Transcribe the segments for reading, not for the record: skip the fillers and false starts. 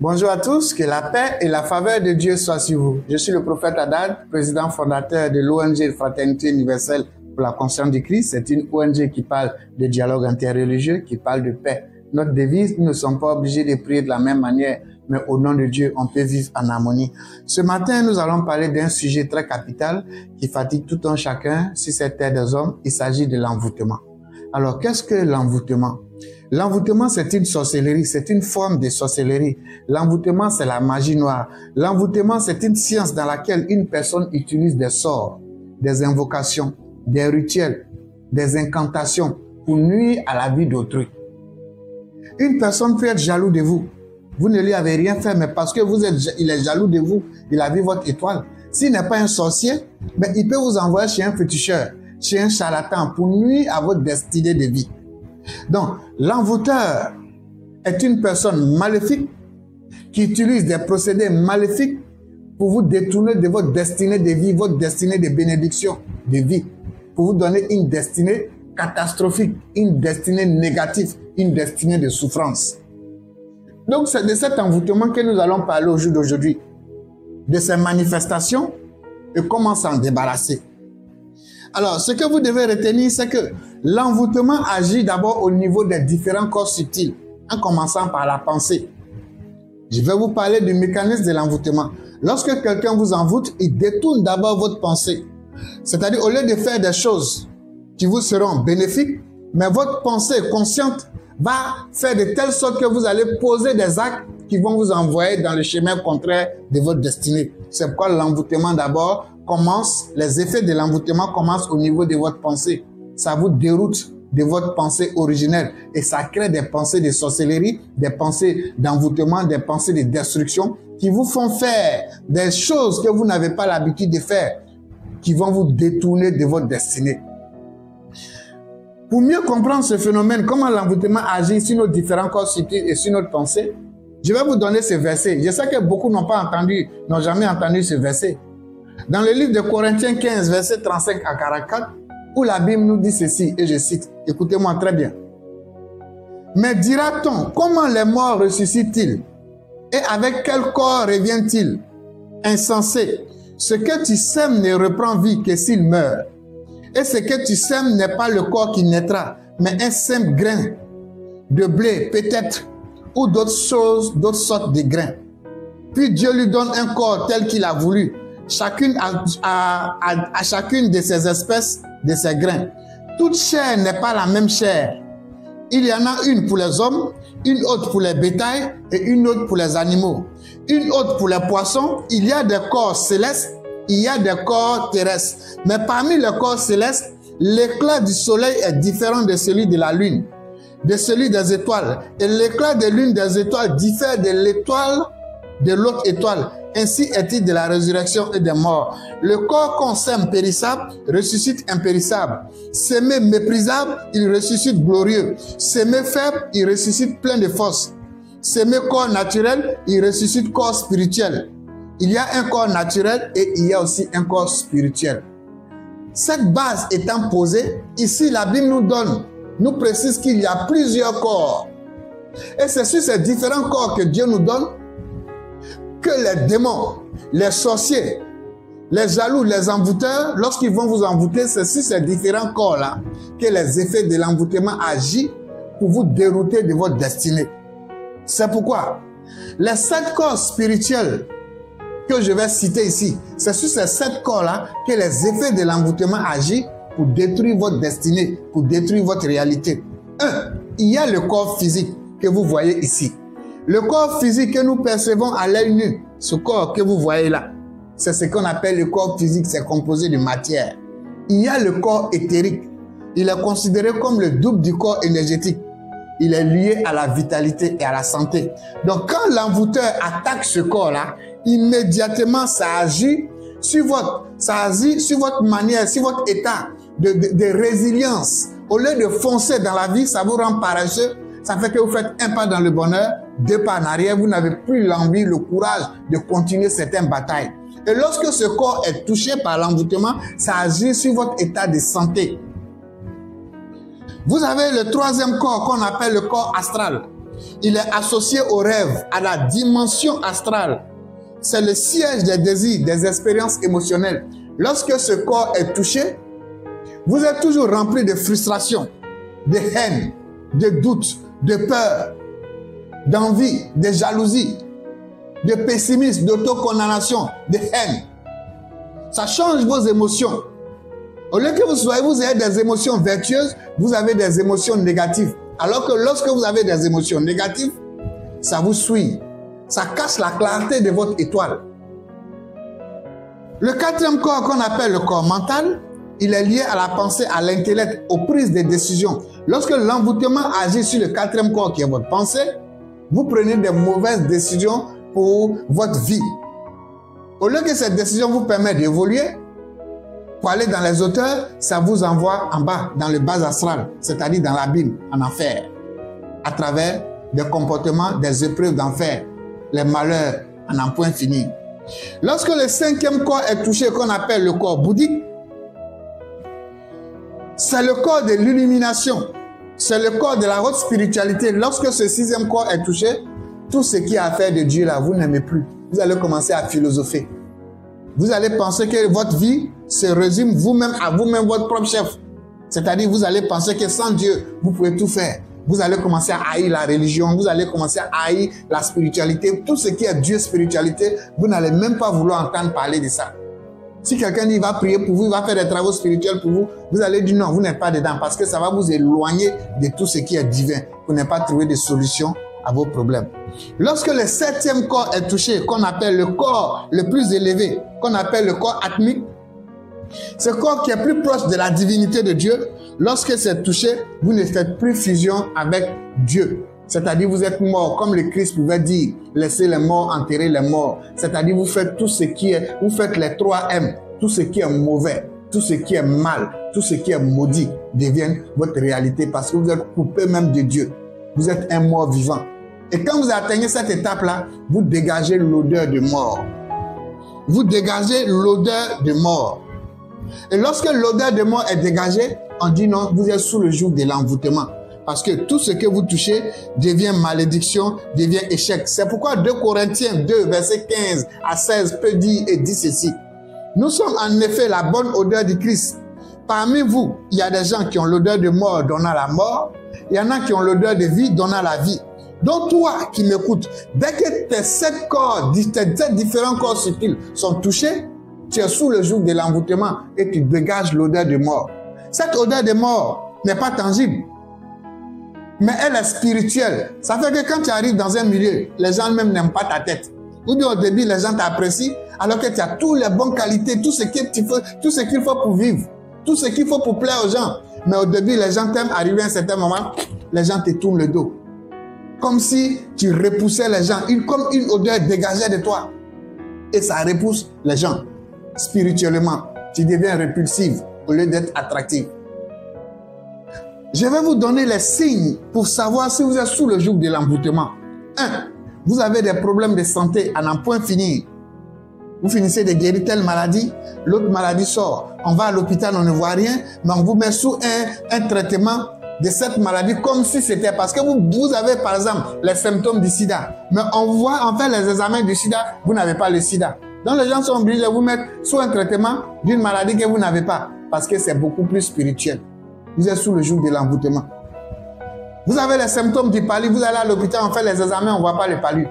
Bonjour à tous, que la paix et la faveur de Dieu soient sur vous. Je suis le prophète Haddad, président fondateur de l'ONG Fraternité Universelle pour la Conscience du Christ. C'est une ONG qui parle de dialogue interreligieux, qui parle de paix. Notre devise, nous ne sommes pas obligés de prier de la même manière, mais au nom de Dieu, on peut vivre en harmonie. Ce matin, nous allons parler d'un sujet très capital qui fatigue tout un chacun sur cette terre des hommes. Il s'agit de l'envoûtement. Alors, qu'est-ce que l'envoûtement? L'envoûtement, c'est une sorcellerie, c'est une forme de sorcellerie. L'envoûtement, c'est la magie noire. L'envoûtement, c'est une science dans laquelle une personne utilise des sorts, des invocations, des rituels, des incantations pour nuire à la vie d'autrui. Une personne peut être jaloux de vous. Vous ne lui avez rien fait, mais parce que il est jaloux de vous, il a vu votre étoile. S'il n'est pas un sorcier, ben, il peut vous envoyer chez un féticheur, chez un charlatan pour nuire à votre destinée de vie. Donc, l'envoûteur est une personne maléfique qui utilise des procédés maléfiques pour vous détourner de votre destinée de vie, votre destinée de bénédiction de vie, pour vous donner une destinée catastrophique, une destinée négative, une destinée de souffrance. Donc, c'est de cet envoûtement que nous allons parler au jour d'aujourd'hui, de ces manifestations et comment s'en débarrasser. Alors, ce que vous devez retenir, c'est que l'envoûtement agit d'abord au niveau des différents corps subtils, en commençant par la pensée. Je vais vous parler du mécanisme de l'envoûtement. Lorsque quelqu'un vous envoûte, il détourne d'abord votre pensée. C'est-à-dire, au lieu de faire des choses qui vous seront bénéfiques, mais votre pensée consciente va faire de telle sorte que vous allez poser des actes qui vont vous envoyer dans le chemin contraire de votre destinée. C'est pourquoi l'envoûtement d'abord commence, les effets de l'envoûtement commencent au niveau de votre pensée. Ça vous déroute de votre pensée originelle et ça crée des pensées de sorcellerie, des pensées d'envoûtement, des pensées de destruction qui vous font faire des choses que vous n'avez pas l'habitude de faire, qui vont vous détourner de votre destinée. Pour mieux comprendre ce phénomène, comment l'envoûtement agit sur nos différents corps subtils et sur notre pensée, je vais vous donner ce verset. Je sais que beaucoup n'ont jamais entendu ce verset. Dans le livre de Corinthiens 15, verset 35 à 44, où la Bible nous dit ceci, et je cite, écoutez-moi très bien. Mais dira-t-on, comment les morts ressuscitent-ils? Et avec quel corps reviennent-ils? Insensé, ce que tu sèmes ne reprend vie que s'il meurt. Et ce que tu sèmes n'est pas le corps qui naîtra, mais un simple grain de blé, peut-être, ou d'autres choses, d'autres sortes de grains. Puis Dieu lui donne un corps tel qu'il a voulu, chacune à chacune de ces espèces, de ces grains. Toute chair n'est pas la même chair. Il y en a une pour les hommes, une autre pour les bétails et une autre pour les animaux. Une autre pour les poissons. Il y a des corps célestes, il y a des corps terrestres. Mais parmi les corps célestes, l'éclat du soleil est différent de celui de la lune, de celui des étoiles. Et l'éclat de l'une des étoiles diffère de l'étoile de l'autre étoile. Ainsi est-il de la résurrection et des morts. Le corps qu'on sème périssable ressuscite impérissable. Sémé méprisable, il ressuscite glorieux. Sémé faible, il ressuscite plein de force. Sémé corps naturel, il ressuscite corps spirituel. Il y a un corps naturel et il y a aussi un corps spirituel. Cette base étant posée, ici la Bible nous précise qu'il y a plusieurs corps. Et c'est sur ces différents corps que Dieu nous donne que les démons, les sorciers, les jaloux, les envoûteurs, lorsqu'ils vont vous envoûter, c'est sur ces différents corps-là que les effets de l'envoûtement agissent pour vous dérouter de votre destinée. C'est pourquoi les 7 corps spirituels que je vais citer ici, c'est sur ces 7 corps-là que les effets de l'envoûtement agissent pour détruire votre destinée, pour détruire votre réalité. 1. Il y a le corps physique que vous voyez ici. Le corps physique que nous percevons à l'œil nu, ce corps que vous voyez là, c'est ce qu'on appelle le corps physique, c'est composé de matière. Il y a le corps éthérique. Il est considéré comme le double du corps énergétique. Il est lié à la vitalité et à la santé. Donc quand l'envoûteur attaque ce corps-là, immédiatement ça agit sur votre manière, sur votre état de résilience. Au lieu de foncer dans la vie, ça vous rend paresseux. Ça fait que vous faites un pas dans le bonheur, 2 pas en arrière, vous n'avez plus l'envie, le courage de continuer certaines batailles. Et lorsque ce corps est touché par l'envoûtement, ça agit sur votre état de santé. Vous avez le 3e corps qu'on appelle le corps astral. Il est associé au rêve, à la dimension astrale. C'est le siège des désirs, des expériences émotionnelles. Lorsque ce corps est touché, vous êtes toujours rempli de frustration, de haine, de doute, de peur, d'envie, de jalousie, de pessimisme, d'autocondamnation, de haine. Ça change vos émotions. Au lieu que vous ayez des émotions vertueuses, vous avez des émotions négatives. Alors que lorsque vous avez des émotions négatives, ça vous suit. Ça casse la clarté de votre étoile. Le quatrième corps qu'on appelle le corps mental, il est lié à la pensée, à l'intellect, aux prises de décisions. Lorsque l'envoûtement agit sur le quatrième corps qui est votre pensée, vous prenez des mauvaises décisions pour votre vie. Au lieu que cette décision vous permette d'évoluer, pour aller dans les hauteurs, ça vous envoie en bas, dans le bas astral, c'est-à-dire dans l'abîme, en enfer, à travers des comportements, des épreuves d'enfer, les malheurs en un point fini. Lorsque le cinquième corps est touché, qu'on appelle le corps bouddhique, c'est le corps de l'illumination, c'est le corps de la haute spiritualité. Lorsque ce sixième corps est touché, tout ce qui a affaire de Dieu là, vous n'aimez plus. Vous allez commencer à philosopher. Vous allez penser que votre vie se résume vous-même à vous-même, votre propre chef. C'est-à-dire, vous allez penser que sans Dieu, vous pouvez tout faire. Vous allez commencer à haïr la religion, vous allez commencer à haïr la spiritualité. Tout ce qui est Dieu, spiritualité, vous n'allez même pas vouloir entendre parler de ça. Si quelqu'un dit, il va prier pour vous, il va faire des travaux spirituels pour vous, vous allez dire non, vous n'êtes pas dedans parce que ça va vous éloigner de tout ce qui est divin. Vous n'avez pas trouvé de solution à vos problèmes. Lorsque le septième corps est touché, qu'on appelle le corps le plus élevé, qu'on appelle le corps atmique, ce corps qui est plus proche de la divinité de Dieu, lorsque c'est touché, vous ne faites plus fusion avec Dieu. C'est-à-dire vous êtes mort, comme le Christ pouvait dire, laissez les morts enterrer les morts. C'est-à-dire vous faites tout ce qui est, vous faites les 3 M, tout ce qui est mauvais, tout ce qui est mal, tout ce qui est maudit devient votre réalité parce que vous êtes coupé même de Dieu. Vous êtes un mort vivant. Et quand vous atteignez cette étape-là, vous dégagez l'odeur de mort. Vous dégagez l'odeur de mort. Et lorsque l'odeur de mort est dégagée, on dit non, vous êtes sous le joug de l'envoûtement. Parce que tout ce que vous touchez devient malédiction, devient échec. C'est pourquoi 2 Corinthiens 2, verset 15 à 16 peut dire et dit ceci. Nous sommes en effet la bonne odeur du Christ. Parmi vous, il y a des gens qui ont l'odeur de mort donnant la mort. Il y en a qui ont l'odeur de vie donnant la vie. Donc toi qui m'écoutes, dès que tes 7 corps, tes différents corps subtils sont touchés, tu es sous le joug de l'envoûtement et tu dégages l'odeur de mort. Cette odeur de mort n'est pas tangible, mais elle est spirituelle. Ça fait que quand tu arrives dans un milieu, les gens même n'aiment pas ta tête. Ou bien au début, les gens t'apprécient alors que tu as toutes les bonnes qualités, tout ce qu'il faut pour vivre, tout ce qu'il faut pour plaire aux gens. Mais au début, les gens t'aiment, arrivé à un certain moment, les gens te tournent le dos. Comme si tu repoussais les gens, comme une odeur dégageait de toi. Et ça repousse les gens. Spirituellement, tu deviens répulsive au lieu d'être attractive. Je vais vous donner les signes pour savoir si vous êtes sous le joug de l'envoûtement. 1. Vous avez des problèmes de santé à n'en point finir. Vous finissez de guérir telle maladie, l'autre maladie sort. On va à l'hôpital, on ne voit rien, mais on vous met sous un traitement de cette maladie comme si c'était parce que vous avez par exemple les symptômes du sida. Mais on fait les examens du sida, vous n'avez pas le sida. Donc les gens sont obligés de vous mettre sous un traitement d'une maladie que vous n'avez pas parce que c'est beaucoup plus spirituel. Vous êtes sous le joug de l'envoûtement. Vous avez les symptômes du palu, vous allez à l'hôpital, on fait les examens, on ne voit pas le palu.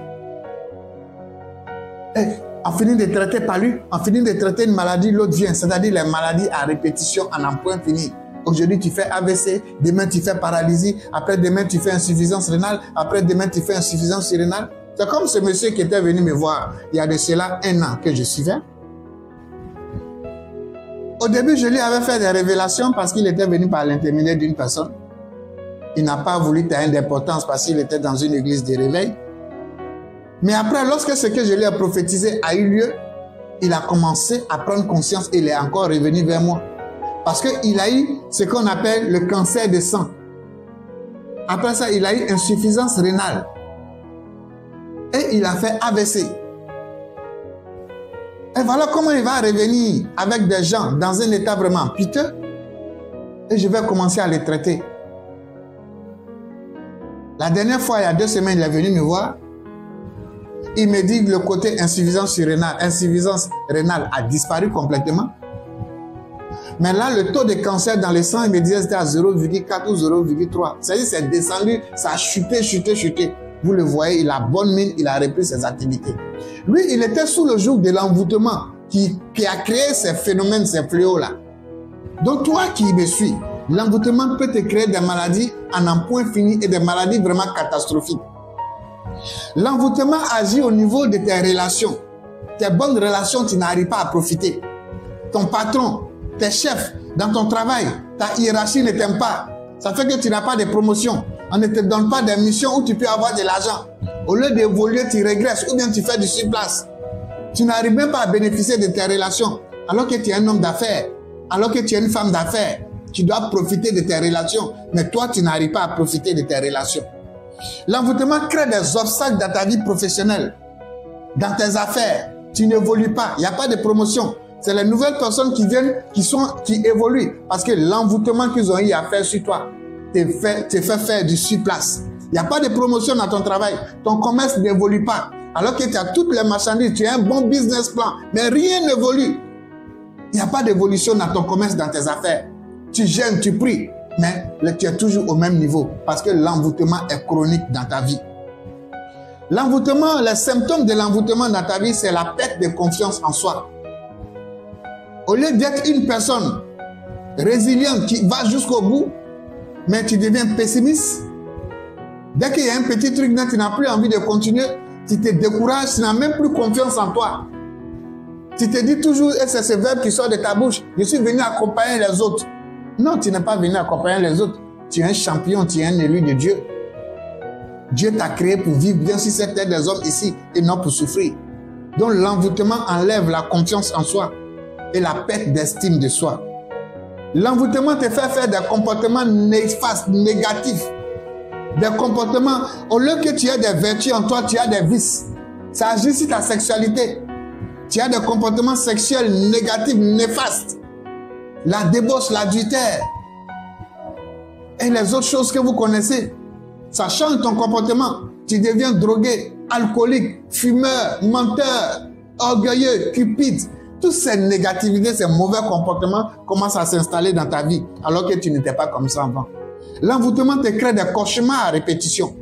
Et on finit de traiter palu, on finit de traiter une maladie, l'autre vient. C'est-à-dire les maladies à répétition en un point fini. Aujourd'hui, tu fais AVC, demain, tu fais paralysie, après demain, tu fais insuffisance rénale, après demain, tu fais insuffisance rénale. C'est comme ce monsieur qui était venu me voir il y a de cela 1 an que je suivais. Au début, je lui avais fait des révélations parce qu'il était venu par l'intermédiaire d'une personne. Il n'a pas voulu donner d'importance parce qu'il était dans une église de réveil. Mais après, lorsque ce que je lui ai prophétisé a eu lieu, il a commencé à prendre conscience et il est encore revenu vers moi. Parce qu'il a eu ce qu'on appelle le cancer de sang. Après ça, il a eu insuffisance rénale. Et il a fait AVC. Et voilà comment il va revenir avec des gens dans un état vraiment piteux. Et je vais commencer à les traiter. La dernière fois, il y a 2 semaines, il est venu me voir. Il me dit que le côté insuffisance rénale a disparu complètement. Mais là, le taux de cancer dans le sang, il me disait c'était à 0,4 ou 0,3. C'est-à-dire c'est descendu, ça a chuté. Vous le voyez, il a bonne mine, il a repris ses activités. Lui, il était sous le joug de l'envoûtement qui a créé ces phénomènes, ces fléaux-là. Donc toi qui me suis, l'envoûtement peut te créer des maladies en un point fini et des maladies vraiment catastrophiques. L'envoûtement agit au niveau de tes relations. Tes bonnes relations, tu n'arrives pas à profiter. Ton patron, tes chefs, dans ton travail, ta hiérarchie ne t'aime pas. Ça fait que tu n'as pas de promotion. On ne te donne pas des missions où tu peux avoir de l'argent. Au lieu d'évoluer, tu régresses ou bien tu fais du surplace. Tu n'arrives même pas à bénéficier de tes relations. Alors que tu es un homme d'affaires, alors que tu es une femme d'affaires, tu dois profiter de tes relations. Mais toi, tu n'arrives pas à profiter de tes relations. L'envoûtement crée des obstacles dans ta vie professionnelle, dans tes affaires. Tu n'évolues pas, il n'y a pas de promotion. C'est les nouvelles personnes qui viennent, qui évoluent. Parce que l'envoûtement qu'ils ont eu à faire sur toi te fait faire du surplace. Il n'y a pas de promotion dans ton travail. Ton commerce n'évolue pas. Alors que tu as toutes les marchandises, tu as un bon business plan, mais rien n'évolue. Il n'y a pas d'évolution dans ton commerce, dans tes affaires. Tu gênes, tu pries, mais tu es toujours au même niveau parce que l'envoûtement est chronique dans ta vie. L'envoûtement, les symptômes de l'envoûtement dans ta vie, c'est la perte de confiance en soi. Au lieu d'être une personne résiliente qui va jusqu'au bout, mais tu deviens pessimiste. Dès qu'il y a un petit truc, tu n'as plus envie de continuer, tu te décourages, tu n'as même plus confiance en toi. Tu te dis toujours, et c'est ce verbe qui sort de ta bouche, je suis venu accompagner les autres. Non, tu n'es pas venu accompagner les autres. Tu es un champion, tu es un élu de Dieu. Dieu t'a créé pour vivre bien sur cette terre des hommes ici et non pour souffrir. Donc l'envoûtement enlève la confiance en soi et la perte d'estime de soi. L'envoûtement te fait faire des comportements néfastes, négatifs. Des comportements, au lieu que tu aies des vertus en toi, tu as des vices. Ça agit sur ta sexualité. Tu as des comportements sexuels négatifs, néfastes. La débauche, l'adultère. Et les autres choses que vous connaissez. Ça change ton comportement. Tu deviens drogué, alcoolique, fumeur, menteur, orgueilleux, cupide. Toutes ces négativités, ces mauvais comportements commencent à s'installer dans ta vie alors que tu n'étais pas comme ça avant. L'envoûtement te crée des cauchemars à répétition.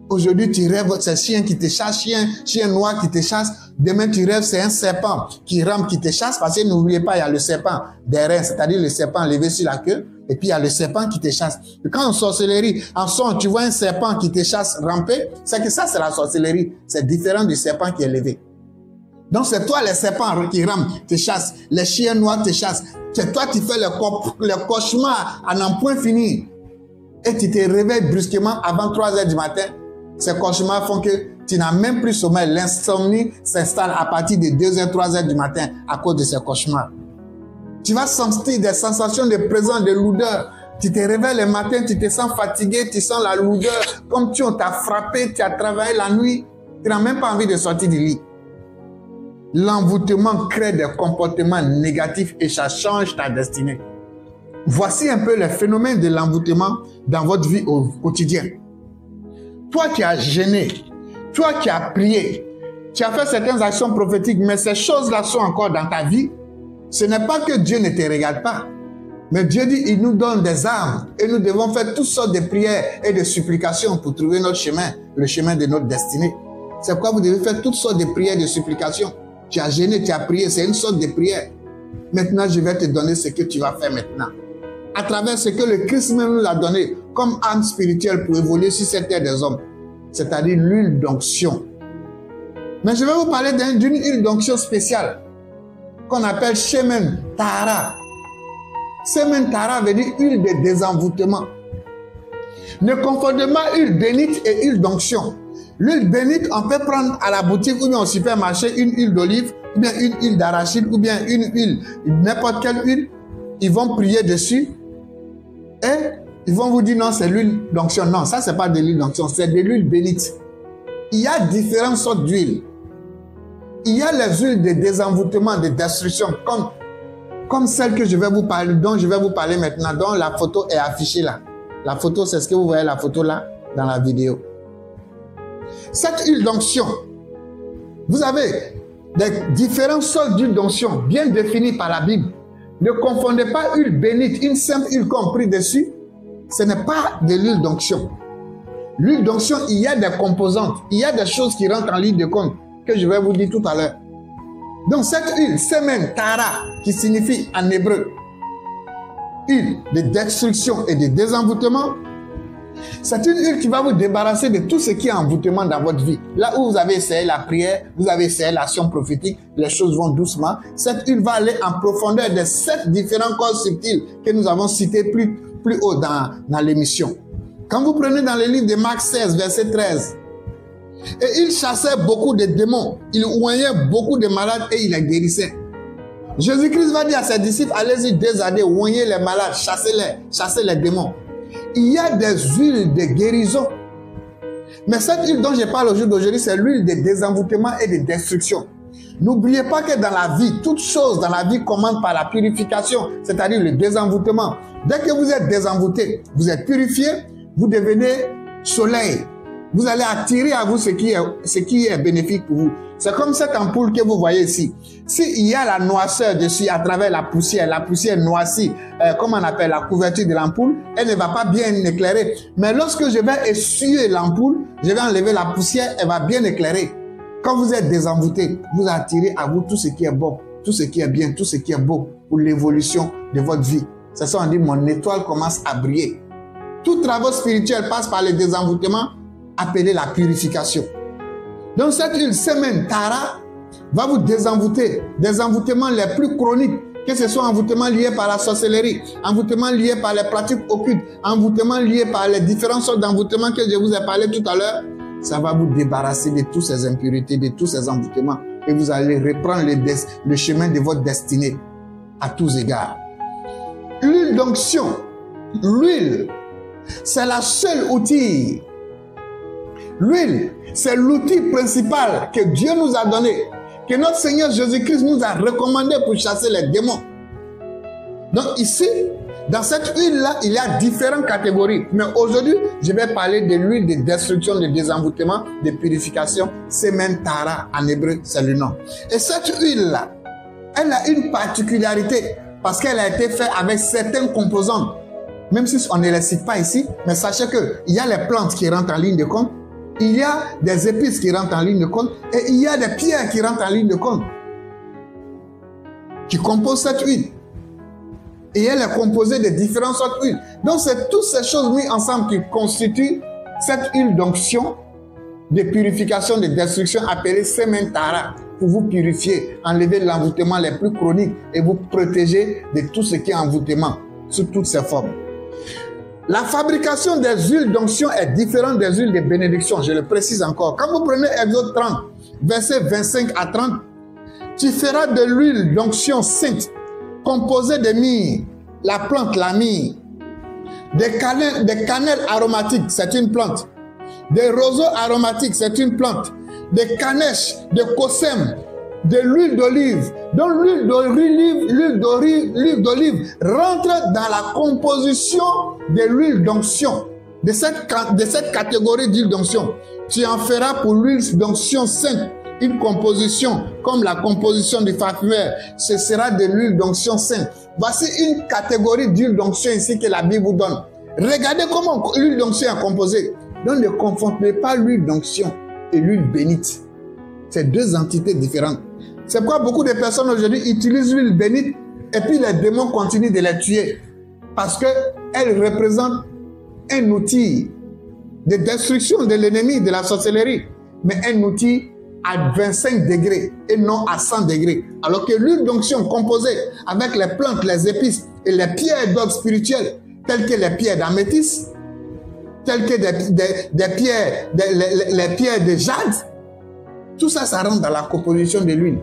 Aujourd'hui, tu rêves, c'est chien qui te chasse, chien noir qui te chasse. Demain, tu rêves, c'est un serpent qui rampe, qui te chasse. Parce que n'oubliez pas, il y a le serpent des reins, c'est-à-dire le serpent levé sur la queue. Et puis, il y a le serpent qui te chasse. Et quand en sorcellerie, en son, tu vois un serpent qui te chasse ramper, c'est que ça, c'est la sorcellerie. C'est différent du serpent qui est levé. Donc, c'est toi, les serpents qui rampent, te chassent. Les chiens noirs te chassent. C'est toi qui fais le cauchemar à n'en point finir. Et tu te réveilles brusquement avant 3 heures du matin. Ces cauchemars font que tu n'as même plus sommeil. L'insomnie s'installe à partir de 2 heures, 3 heures du matin à cause de ces cauchemars. Tu vas sentir des sensations de présence, de lourdeur. Tu te réveilles le matin, tu te sens fatigué, tu sens la lourdeur. Comme on t'a frappé, tu as travaillé la nuit. Tu n'as même pas envie de sortir du lit. L'envoûtement crée des comportements négatifs et ça change ta destinée. Voici un peu les phénomènes de l'envoûtement dans votre vie au quotidien. Toi qui as gêné, toi qui as prié, tu as fait certaines actions prophétiques, mais ces choses-là sont encore dans ta vie. Ce n'est pas que Dieu ne te regarde pas, mais Dieu dit il nous donne des armes et nous devons faire toutes sortes de prières et de supplications pour trouver notre chemin, le chemin de notre destinée. C'est pourquoi vous devez faire toutes sortes de prières et de supplications. Tu as gêné, tu as prié, c'est une sorte de prière. Maintenant, je vais te donner ce que tu vas faire maintenant. À travers ce que le Christ même nous a donné comme âme spirituelle pour évoluer sur cette terre des hommes, c'est-à-dire l'huile d'onction. Mais je vais vous parler d'une huile d'onction spéciale qu'on appelle Shemen Tahara. Shemen Tahara veut dire huile de désenvoûtement. Ne confondez pas huile bénite et huile d'onction. L'huile bénite, on peut prendre à la boutique ou bien au supermarché une huile d'olive, ou bien une huile d'arachide, ou bien une huile, n'importe quelle huile. Ils vont prier dessus et ils vont vous dire non, c'est l'huile d'onction. Non, ça, c'est pas de l'huile d'onction, c'est de l'huile bénite. Il y a différentes sortes d'huiles. Il y a les huiles de désenvoûtement, de destruction, comme celle que je vais vous parler, dont je vais vous parler maintenant, dont la photo est affichée là. La photo, c'est ce que vous voyez, la photo là. dans la vidéo. Cette huile d'onction, vous avez des différentes sortes d'huile d'onction bien définies par la Bible. Ne confondez pas huile bénite, une simple huile qu'on prie dessus. Ce n'est pas de l'huile d'onction. L'huile d'onction, il y a des composantes, il y a des choses qui rentrent en ligne de compte que je vais vous dire tout à l'heure. Donc cette huile, semen, tara, qui signifie en hébreu huile de destruction et de désenvoûtement, c'est une huile qui va vous débarrasser de tout ce qui est envoûtement dans votre vie. Là où vous avez essayé la prière, vous avez essayé l'action prophétique, les choses vont doucement. Cette huile va aller en profondeur de 7 différents corps subtils que nous avons cités plus haut dans l'émission. Quand vous prenez dans le livre de Marc 16, verset 13, et il chassait beaucoup de démons, il oignait beaucoup de malades et il les guérissait. Jésus-Christ va dire à ses disciples, allez-y désarder, oignez les malades, chassez les démons. Il y a des huiles de guérison. Mais cette huile dont je parle au jour d'aujourd'hui, c'est l'huile de désenvoûtement et de destruction. N'oubliez pas que dans la vie, toute chose dans la vie commence par la purification, c'est-à-dire le désenvoûtement. Dès que vous êtes désenvoûté, vous êtes purifié, vous devenez soleil. Vous allez attirer à vous ce qui est bénéfique pour vous. C'est comme cette ampoule que vous voyez ici. S'il y a la noirceur dessus à travers la poussière noircie, comme on appelle la couverture de l'ampoule, elle ne va pas bien éclairer. Mais lorsque je vais essuyer l'ampoule, je vais enlever la poussière, elle va bien éclairer. Quand vous êtes désenvoûté, vous attirez à vous tout ce qui est bon, tout ce qui est bien, tout ce qui est beau pour l'évolution de votre vie. C'est ça on dit, mon étoile commence à briller. Tout travail spirituel passe par le désenvoûtement, appelé la purification. Donc cette huile semen tara va vous désenvoûter, des envoûtements les plus chroniques, que ce soit envoûtements liés par la sorcellerie, envoûtements liés par les pratiques occultes, envoûtements liés par les différentes sortes d'envoûtements que je vous ai parlé tout à l'heure. Ça va vous débarrasser de toutes ces impuretés, de tous ces envoûtements, et vous allez reprendre le chemin de votre destinée à tous égards. L'huile d'onction, l'huile, c'est la seule outil. L'huile, c'est l'outil principal que Dieu nous a donné, que notre Seigneur Jésus-Christ nous a recommandé pour chasser les démons. Donc ici, dans cette huile-là, il y a différentes catégories. Mais aujourd'hui, je vais parler de l'huile de destruction, de désenvoûtement, de purification. Semen tara, en hébreu, c'est le nom. Et cette huile-là, elle a une particularité parce qu'elle a été faite avec certaines composantes. Même si on ne les cite pas ici, mais sachez qu'il y a les plantes qui rentrent en ligne de compte, il y a des épices qui rentrent en ligne de compte, et il y a des pierres qui rentrent en ligne de compte, qui composent cette huile. Et elle est composée de différentes sortes d'huile. Donc c'est toutes ces choses mises ensemble qui constituent cette huile d'onction, de purification, de destruction appelée semen tara, pour vous purifier, enlever l'envoûtement les plus chroniques et vous protéger de tout ce qui est envoûtement, sous toutes ses formes. La fabrication des huiles d'onction est différente des huiles de bénédiction, je le précise encore. Quand vous prenez Exode 30, versets 25 à 30, tu feras de l'huile d'onction sainte, composée de myrrhe, la plante, la myrrhe, des cannelles aromatiques, c'est une plante, des roseaux aromatiques, c'est une plante, des canèches, des cossèmes, de l'huile d'olive. Donc l'huile d'olive rentre dans la composition de l'huile d'onction, de cette catégorie d'huile d'onction. Tu en feras pour l'huile d'onction sainte une composition comme la composition du parfumeur. Ce sera de l'huile d'onction sainte. Voici une catégorie d'huile d'onction ici que la Bible vous donne. Regardez comment l'huile d'onction est composée. Donc ne confondez pas l'huile d'onction et l'huile bénite. C'est deux entités différentes. C'est pourquoi beaucoup de personnes aujourd'hui utilisent l'huile bénite et puis les démons continuent de les tuer. Parce qu'elle représente un outil de destruction de l'ennemi, de la sorcellerie. Mais un outil à 25 degrés et non à 100 degrés. Alors que l'huile d'onction composée avec les plantes, les épices et les pierres d'ordre spirituel, telles que les pierres d'améthyste, telles que les pierres de jade, tout ça, ça rentre dans la composition de l'huile.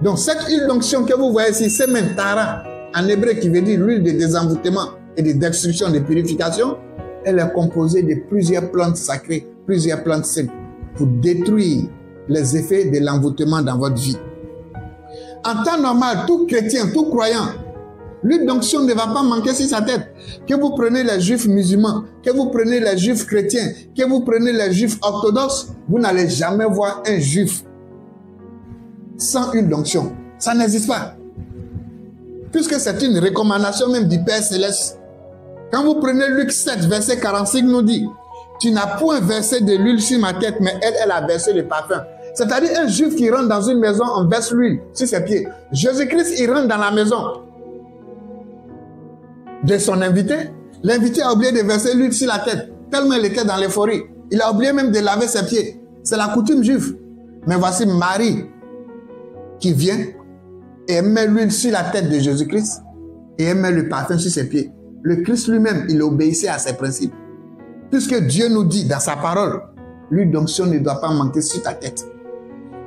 Donc cette huile d'onction que vous voyez ici, semen tara, en hébreu qui veut dire l'huile de désenvoûtement et de destruction, de purification, elle est composée de plusieurs plantes sacrées, plusieurs plantes saintes, pour détruire les effets de l'envoûtement dans votre vie. En temps normal, tout chrétien, tout croyant, L'huile d'onction ne va pas manquer sur sa tête. Que vous prenez les juifs musulmans, que vous prenez les juifs chrétiens, que vous prenez les juifs orthodoxes, vous n'allez jamais voir un juif sans huile d'onction. Ça n'existe pas. Puisque c'est une recommandation même du Père Céleste. Quand vous prenez Luc 7, verset 45, nous dit, tu n'as point versé de l'huile sur ma tête, mais elle a versé le parfum. C'est-à-dire un juif qui rentre dans une maison, on verse l'huile sur ses pieds. Jésus-Christ, il rentre dans la maison de son invité. L'invité a oublié de verser l'huile sur la tête, tellement il était dans l'euphorie. Il a oublié même de laver ses pieds. C'est la coutume juive. Mais voici Marie qui vient et elle met l'huile sur la tête de Jésus-Christ et elle met le parfum sur ses pieds. Le Christ lui-même, il obéissait à ses principes. Puisque Dieu nous dit dans sa parole, l'huile d'onction ne doit pas manquer sur ta tête.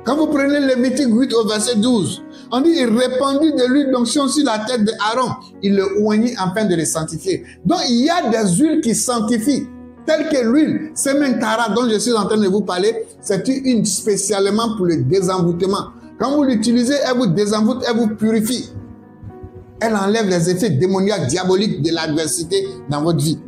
Quand vous prenez Lévitique 8 au verset 12, on dit il répandit de l'huile d'onction sur la tête d'Aaron. Il le oignit afin de le sanctifier. Donc il y a des huiles qui sanctifient, telles que l'huile Sementara dont je suis en train de vous parler. C'est une spécialement pour le désenvoûtement. Quand vous l'utilisez, elle vous désenvoûte, elle vous purifie. Elle enlève les effets démoniaques, diaboliques de l'adversité dans votre vie.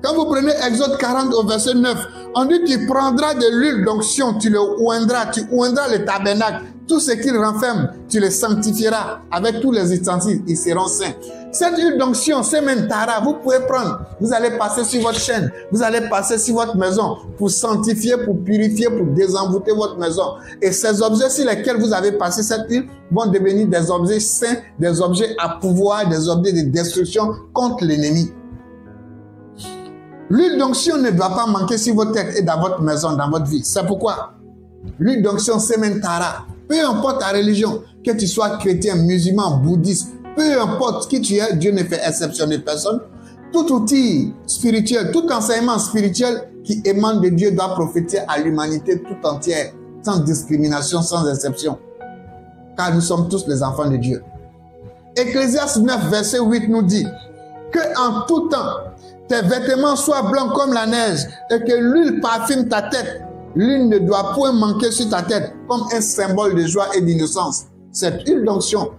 Quand vous prenez Exode 40 au verset 9, on dit tu prendras de l'huile d'onction, tu le oindras, tu oindras le tabernacle. Tout ce qu'il renferme, tu le sanctifieras avec tous les ustensiles, ils seront saints. Cette huile d'onction, c'est Mentara, vous pouvez prendre, vous allez passer sur votre chaîne, vous allez passer sur votre maison pour sanctifier, pour purifier, pour désenvoûter votre maison. Et ces objets sur lesquels vous avez passé cette huile vont devenir des objets saints, des objets à pouvoir, des objets de destruction contre l'ennemi. L'huile d'onction ne doit pas manquer sur votre tête et dans votre maison, dans votre vie. C'est pourquoi l'huile d'onction, c'est Mentara. Peu importe ta religion, que tu sois chrétien, musulman, bouddhiste, peu importe qui tu es, Dieu ne fait exceptionner personne. Tout outil spirituel, tout enseignement spirituel qui émane de Dieu doit prophétiser à l'humanité tout entière, sans discrimination, sans exception. Car nous sommes tous les enfants de Dieu. Ecclésiaste 9, verset 8 nous dit que en tout temps, tes vêtements soient blancs comme la neige et que l'huile parfume ta tête. L'huile ne doit point manquer sur ta tête comme un symbole de joie et d'innocence. Cette huile d'onction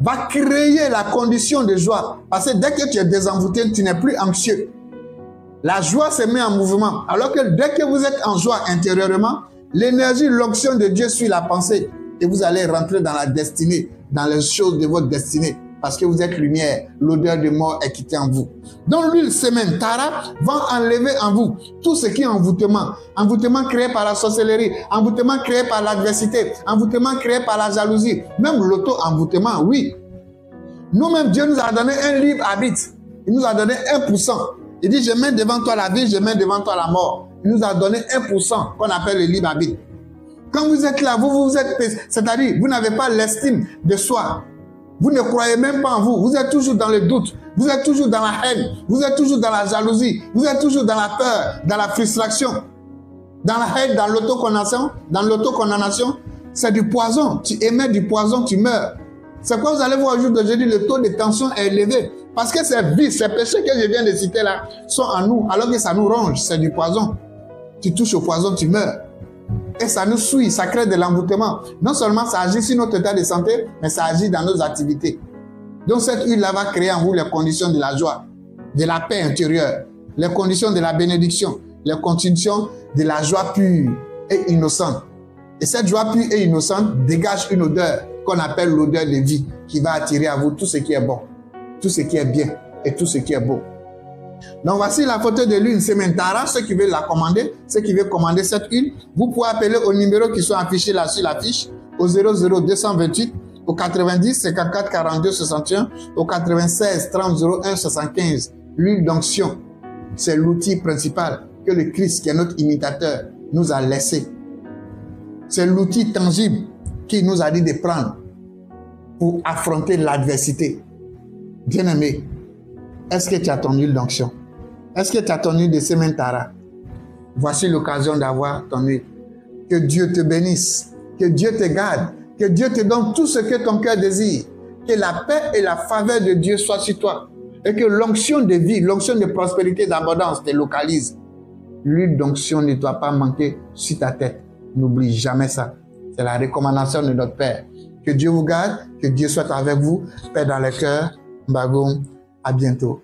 va créer la condition de joie. Parce que dès que tu es désenvoûté, tu n'es plus anxieux. La joie se met en mouvement. Alors que dès que vous êtes en joie intérieurement, l'énergie, l'onction de Dieu suit la pensée. Et vous allez rentrer dans la destinée, dans les choses de votre destinée. Parce que vous êtes lumière, l'odeur de mort est quittée en vous. Donc l'huile Sementara va enlever en vous tout ce qui est envoûtement. Envoûtement créé par la sorcellerie, envoûtement créé par l'adversité, envoûtement créé par la jalousie, même l'auto-envoûtement, oui. Nous-mêmes, Dieu nous a donné un libre arbitre. Il nous a donné 1%. Il dit, je mets devant toi la vie, je mets devant toi la mort. Il nous a donné 1% qu'on appelle le libre arbitre. Quand vous êtes là, vous êtes, c'est-à-dire, vous n'avez pas l'estime de soi. Vous ne croyez même pas en vous. Vous êtes toujours dans le doute. Vous êtes toujours dans la haine. Vous êtes toujours dans la jalousie. Vous êtes toujours dans la peur, dans la frustration. Dans la haine, dans l'autocondamnation. C'est du poison. Tu émets du poison, tu meurs. C'est quoi vous allez voir au jour d'aujourd'hui, le taux de tension est élevé. Parce que ces vices, ces péchés que je viens de citer là, sont en nous, alors que ça nous ronge. C'est du poison. Tu touches au poison, tu meurs. Et ça nous suit, ça crée de l'envoûtement. Non seulement ça agit sur notre état de santé, mais ça agit dans nos activités. Donc cette huile-là va créer en vous les conditions de la joie, de la paix intérieure, les conditions de la bénédiction, les conditions de la joie pure et innocente. Et cette joie pure et innocente dégage une odeur qu'on appelle l'odeur de vie, qui va attirer à vous tout ce qui est bon, tout ce qui est bien et tout ce qui est beau. Donc voici la photo de l'huile Sementara. Ceux qui veulent la commander, ceux qui veulent commander cette huile, vous pouvez appeler au numéro qui sont affichés là sur l'affiche, au 00228, au 90 54 42 61, au 96 30 01 75. L'huile d'onction, c'est l'outil principal que le Christ, qui est notre imitateur, nous a laissé. C'est l'outil tangible qu'il nous a dit de prendre pour affronter l'adversité. Bien-aimé, est-ce que tu as ton huile d'onction? Est-ce que tu as ton huile de Sementara? Voici l'occasion d'avoir ton huile. Que Dieu te bénisse, que Dieu te garde, que Dieu te donne tout ce que ton cœur désire. Que la paix et la faveur de Dieu soient sur toi. Et que l'onction de vie, l'onction de prospérité, d'abondance te localise. L'huile d'onction ne doit pas manquer sur ta tête. N'oublie jamais ça. C'est la recommandation de notre Père. Que Dieu vous garde, que Dieu soit avec vous, paix dans le cœur. Mbagom, à bientôt.